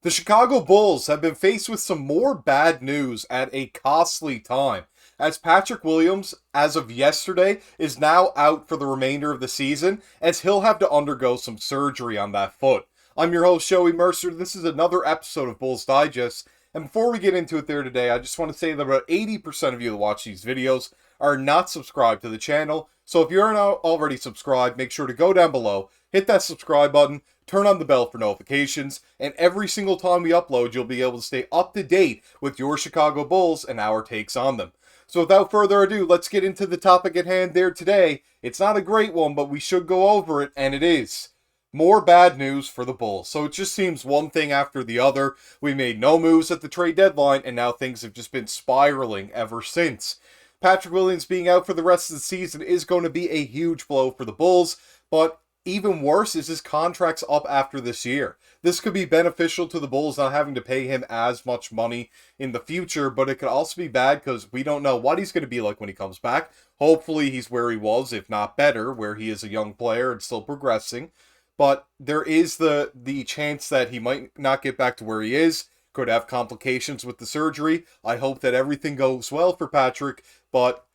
The Chicago Bulls have been faced with some more bad news at a costly time, as Patrick Williams, as of yesterday, is now out for the remainder of the season, as he'll have to undergo some surgery on that foot. I'm your host, Joey Mercer. This is another episode of Bulls Digest, and before we get into it there today, I just want to say that about 80% of you that watch these videos are not subscribed to the channel, so if you're not already subscribed, make sure to go down below, hit that subscribe button, turn on the bell for notifications, and every single time we upload, you'll be able to stay up to date with your Chicago Bulls and our takes on them. So without further ado, let's get into the topic at hand there today. It's not a great one, but we should go over it, and it is more bad news for the Bulls. So it just seems one thing after the other. We made no moves at the trade deadline, and now things have just been spiraling ever since. Patrick Williams being out for the rest of the season is going to be a huge blow for the Bulls, but even worse is his contract's up after this year. This could be beneficial to the Bulls not having to pay him as much money in the future, but it could also be bad because we don't know what he's going to be like when he comes back. Hopefully he's where he was, if not better, where he is a young player and still progressing. But there is the chance that he might not get back to where he is, could have complications with the surgery. I hope that everything goes well for Patrick, but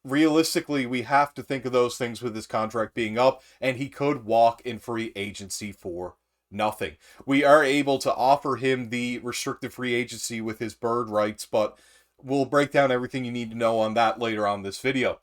realistically, we have to think of those things with his contract being up, and he could walk in free agency for nothing. We are able to offer him the restricted free agency with his bird rights, but we'll break down everything you need to know on that later on in this video.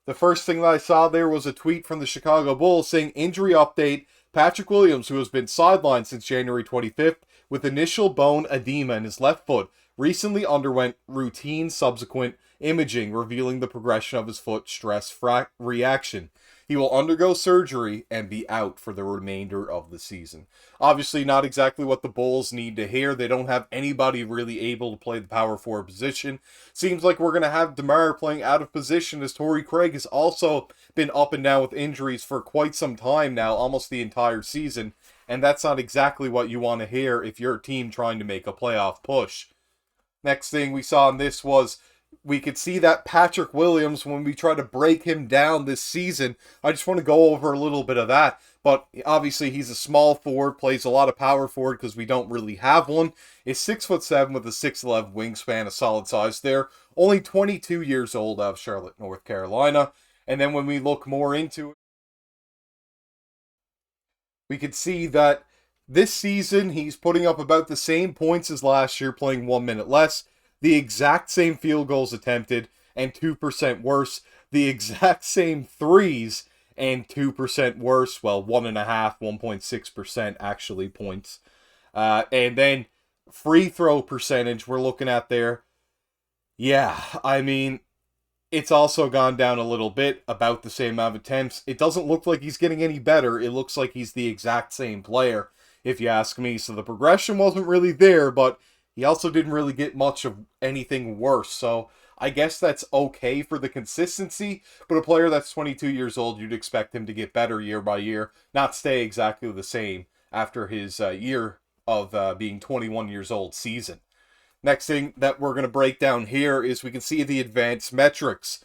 The first thing that I saw there was a tweet from the Chicago Bulls saying, injury update, Patrick Williams, who has been sidelined since January 25th with initial bone edema in his left foot, recently underwent routine subsequent imaging revealing the progression of his foot stress reaction. He will undergo surgery and be out for the remainder of the season. Obviously not exactly what the Bulls need to hear. They don't have anybody really able to play the power forward position. Seems like we're going to have DeMar playing out of position, as Torrey Craig has also been up and down with injuries for quite some time now, almost the entire season. And that's not exactly what you want to hear if you're a team trying to make a playoff push. Next thing we saw in this was we could see that Patrick Williams, when we try to break him down this season, I just want to go over a little bit of that. But obviously he's a small forward, plays a lot of power forward because we don't really have one. Is 6'7" with a 6'11" wingspan, a solid size there. Only 22 years old out of Charlotte, North Carolina. And then when we look more into it, we could see that this season he's putting up about the same points as last year, playing 1 minute less. The exact same field goals attempted and 2% worse. The exact same threes and 2% worse. Well, 1.6% actually points. And then free throw percentage we're looking at there. Yeah, I mean, it's also gone down a little bit, about the same amount of attempts. It doesn't look like he's getting any better. It looks like he's the exact same player, if you ask me. So the progression wasn't really there, but he also didn't really get much of anything worse, so I guess that's okay for the consistency, but a player that's 22 years old, you'd expect him to get better year by year, not stay exactly the same after his year of being 21 years old season. Next thing that we're going to break down here is we can see the advanced metrics.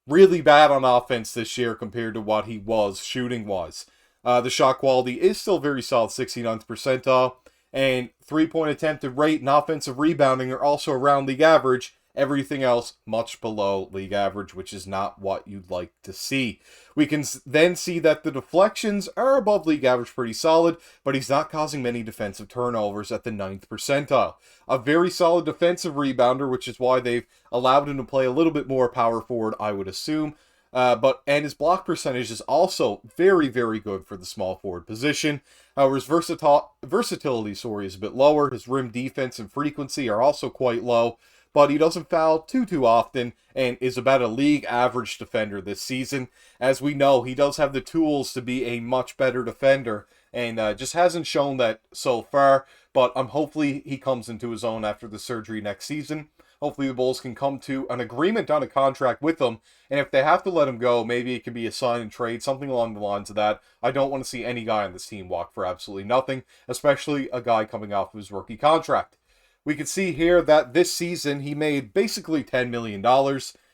Really bad on offense this year compared to what he was shooting-wise. The shot quality is still very solid, 69th percentile. And three-point attempted rate and offensive rebounding are also around league average. Everything else much below league average, which is not what you'd like to see. We can then see that the deflections are above league average, pretty solid, but he's not causing many defensive turnovers at the 9th percentile. A very solid defensive rebounder, which is why they've allowed him to play a little bit more power forward, I would assume. And his block percentage is also very, very good for the small forward position. However, his versatility is a bit lower. His rim defense and frequency are also quite low, but he doesn't foul too often and is about a league average defender this season. As we know, he does have the tools to be a much better defender and just hasn't shown that so far, but hopefully he comes into his own after the surgery next season. Hopefully the Bulls can come to an agreement on a contract with him, and if they have to let him go, maybe it can be a sign and trade, something along the lines of that. I don't want to see any guy on this team walk for absolutely nothing, especially a guy coming off of his rookie contract. We can see here that this season he made basically $10 million,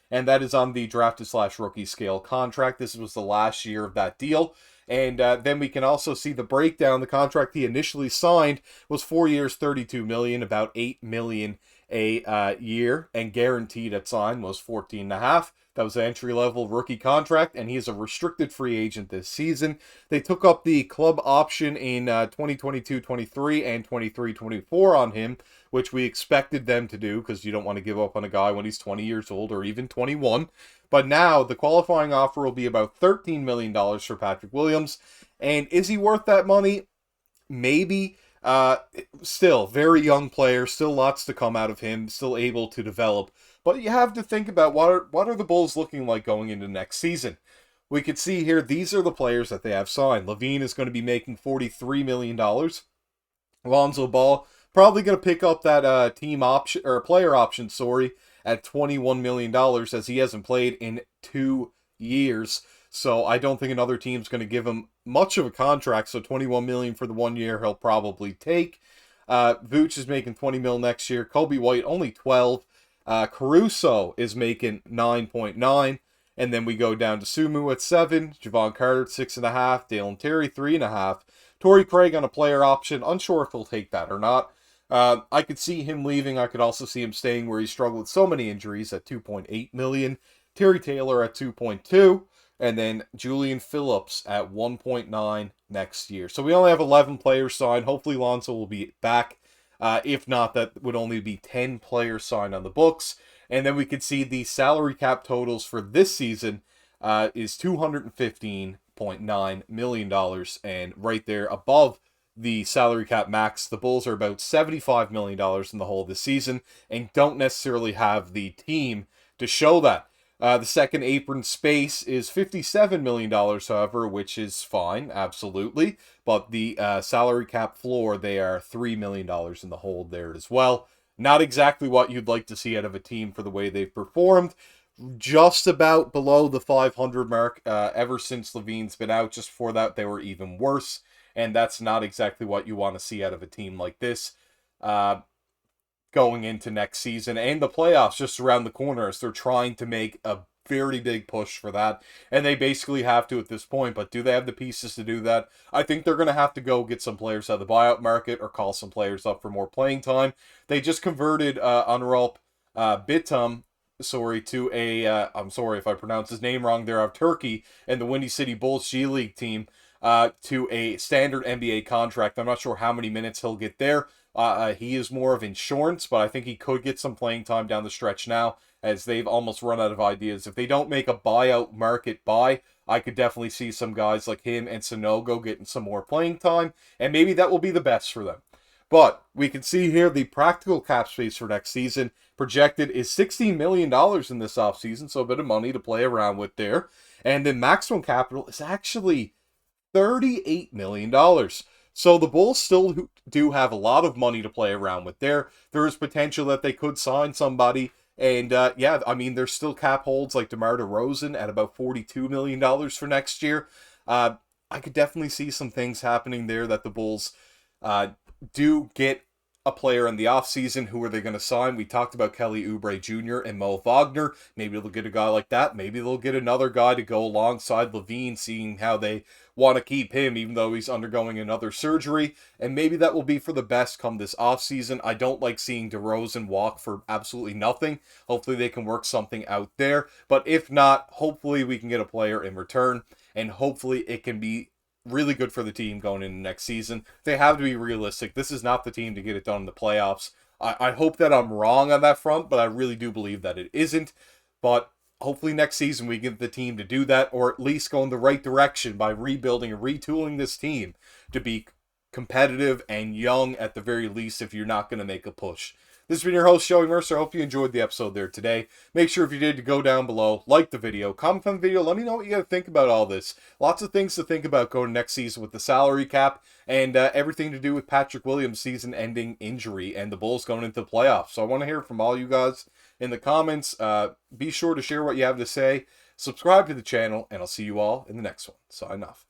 and that is on the drafted/rookie scale contract. This was the last year of that deal. And then we can also see the breakdown. The contract he initially signed was 4 years, $32 million, about $8 million a year, and guaranteed at sign was 14.5. That was an entry-level rookie contract, and he is a restricted free agent this season. They took up the club option in 2022-23 and 23-24 on him, which we expected them to do because you don't want to give up on a guy when he's 20 years old or even 21. But now the qualifying offer will be about $13 million for Patrick Williams. And is he worth that money? Maybe. Still, very young player, still lots to come out of him, still able to develop. But you have to think about what are the Bulls looking like going into next season. We could see here, these are the players that they have signed. Lavine is going to be making $43 million. Lonzo Ball, probably going to pick up that team option, or player option, sorry, at $21 million, as he hasn't played in 2 years. So I don't think another team's going to give him much of a contract. So $21 million for the 1 year he'll probably take. Vooch is making $20 million next year. Kobe White only 12. Caruso is making 9.9. And then we go down to Sumu at 7. Javon Carter at 6.5. Dalen Terry 3.5. Torrey Craig on a player option. Unsure if he'll take that or not. I could see him leaving. I could also see him staying where he struggled with so many injuries at $2.8 million. Terry Taylor at 2.2. And then Julian Phillips at 1.9 next year. So we only have 11 players signed. Hopefully Lonzo will be back. If not, that would only be 10 players signed on the books. And then we could see the salary cap totals for this season is $215.9 million. And right there above the salary cap max, the Bulls are about $75 million in the whole this season and don't necessarily have the team to show that. The second apron space is $57 million, however, which is fine, absolutely. But the salary cap floor, they are $3 million in the hold there as well. Not exactly what you'd like to see out of a team for the way they've performed. Just about below the 500 mark ever since Lavine's been out. Just before that, they were even worse. And that's not exactly what you want to see out of a team like this. Going into next season, and the playoffs just around the corner as they're trying to make a very big push for that, and they basically have to at this point. But do they have the pieces to do that? I think they're going to have to go get some players out of the buyout market or call some players up for more playing time. They just converted Anuralp Bitum, to a I'm sorry if I pronounce his name wrong there, of Turkey, and the Windy City Bulls G League team to a standard NBA contract. I'm not sure how many minutes he'll get there. He is more of insurance, but I think he could get some playing time down the stretch now, as they've almost run out of ideas. If they don't make a buyout market buy, I could definitely see some guys like him and Sanogo getting some more playing time, and maybe that will be the best for them. But we can see here the practical cap space for next season projected is $16 million in this offseason, so a bit of money to play around with there. And the maximum capital is actually $38 million. So the Bulls still do have a lot of money to play around with there. There is potential that they could sign somebody. And yeah, I mean, there's still cap holds like DeMar DeRozan at about $42 million for next year. I could definitely see some things happening there that the Bulls do get a player in the offseason. Who are they going to sign? We talked about Kelly Oubre Jr. and Mo Wagner. Maybe they'll get a guy like that. Maybe they'll get another guy to go alongside Lavine, seeing how they want to keep him, even though he's undergoing another surgery. And maybe that will be for the best come this offseason. I don't like seeing DeRozan walk for absolutely nothing. Hopefully they can work something out there. But if not, hopefully we can get a player in return. And hopefully it can be really good for the team going into next season. They have to be realistic. This is not the team to get it done in the playoffs. I hope that I'm wrong on that front, but I really do believe that it isn't. But hopefully next season we get the team to do that, or at least go in the right direction by rebuilding and retooling this team to be competitive and young at the very least if you're not going to make a push. This has been your host, Joey Mercer. I hope you enjoyed the episode there today. Make sure if you did to go down below, like the video, comment on the video, let me know what you got to think about all this. Lots of things to think about going next season with the salary cap and everything to do with Patrick Williams' season-ending injury and the Bulls going into the playoffs. So I want to hear from all you guys in the comments. Be sure to share what you have to say. Subscribe to the channel, and I'll see you all in the next one. Sign off.